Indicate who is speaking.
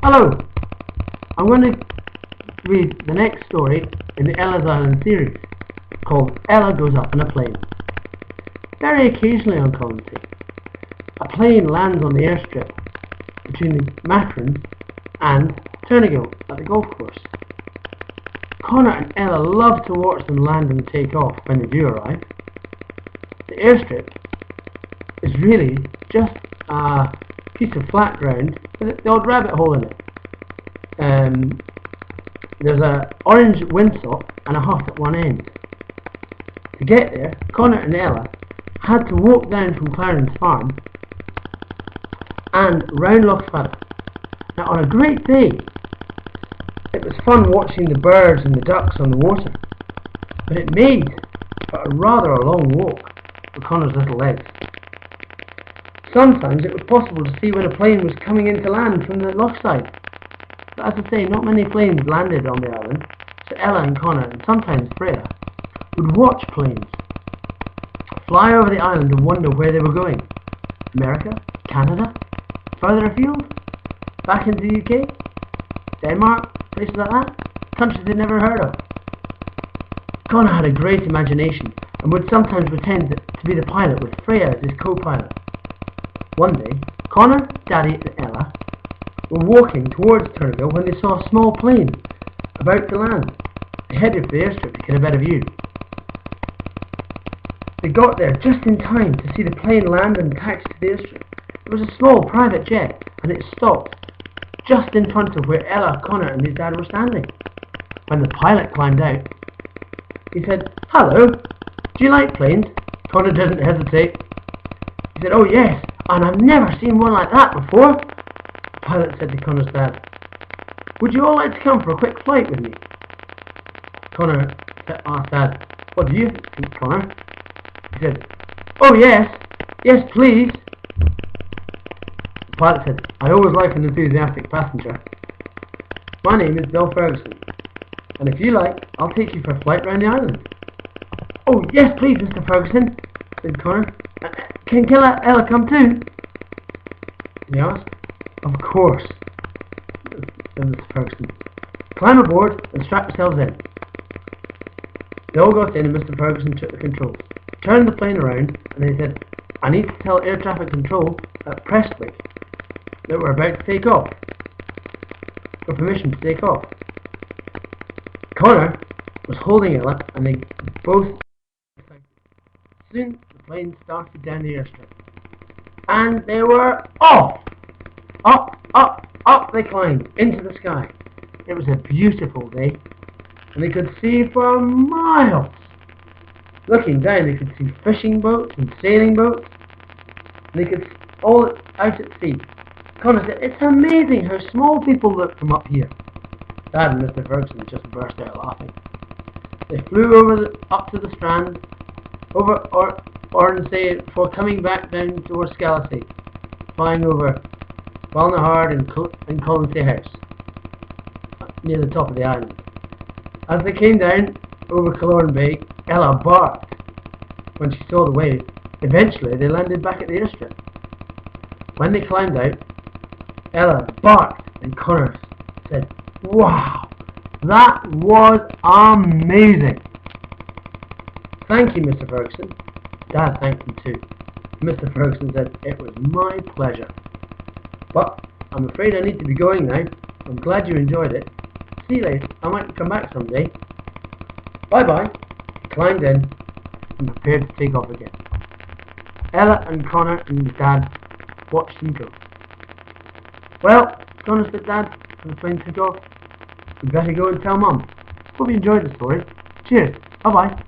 Speaker 1: Hello! I'm going to read the next story in the Ella's Island series, called Ella Goes Up in a Plane. Very occasionally on Colonsay, a plane lands on the airstrip between the Macron and Turnigill at the golf course. Connor and Ella love to watch them land and take off when they do arrive. The airstrip is really just a piece of flat ground with the odd rabbit hole in it. There's an orange windsock and a hut at one end. To get there, Connor and Ella had to walk down from Clarence Farm and round Loch Spadda. Now, on a great day, it was fun watching the birds and the ducks on the water, but it made for a rather long walk for Connor's little legs. Sometimes it was possible to see when a plane was coming in to land from the loch side, but as I say, not many planes landed on the island, so Ella and Connor, and sometimes Freya, would watch planes fly over the island and wonder where they were going. America? Canada? Further afield? Back into the UK? Denmark? Places like that? Countries they'd never heard of. Connor had a great imagination and would sometimes pretend to be the pilot with Freya as his co-pilot. One day, Connor, Daddy and Ella were walking towards Turnigill when they saw a small plane about to land. They headed for the airstrip to get a better view. They got there just in time to see the plane land and taxi to the airstrip. It was a small private jet and it stopped just in front of where Ella, Connor and his dad were standing. When the pilot climbed out, he said, "Hello, do you like planes?" Connor didn't hesitate. He said, "Oh yes, and I've never seen one like that before." The pilot said to Connor's dad, "Would you all like to come for a quick flight with me?" Connor asked Dad, "What do you think, Connor?" He said, "Oh yes, yes please." The pilot said, "I always like an enthusiastic passenger. My name is Bill Ferguson, and if you like, I'll take you for a flight round the island." "Oh yes please, Mr. Ferguson," said Connor. Can Ella come too?" he asked. "Of course," said Mr. Ferguson. "Climb aboard and strap yourselves in." They all got in and Mr. Ferguson took the controls, turned the plane around, and they said, "I need to tell air traffic control at Prestwick that we're about to take off, for permission to take off." Connor was holding Ella and they both excited. Soon the plane started down the airstrip and they were off! Up, up, up they climbed into the sky. It was a beautiful day and they could see for miles. Looking down they could see fishing boats and sailing boats and they could all out at sea. Connor said, "It's amazing how small people look from up here." Dad and Mr. Ferguson just burst out laughing. They flew up to the Strand, over Oronsay before coming back down towards Scalasay, flying over Balnahard and Colonsay House, near the top of the island. As they came down over Killearn Bay, Ella barked when she saw the wave. Eventually they landed back at the airstrip. When they climbed out, Ella barked and Connor said, "Wow, that was amazing." "Thank you, Mr. Ferguson." Dad thanked him too. Mr. Ferguson said, "It was my pleasure. But I'm afraid I need to be going now. I'm glad you enjoyed it. See you later. I might come back someday. Bye-bye." He climbed in and prepared to take off again. Ella and Connor and his dad watched him go. "Well," Connor said, "Dad, when the plane took off, we'd better go and tell Mum. Hope you enjoyed the story. Cheers. Bye-bye."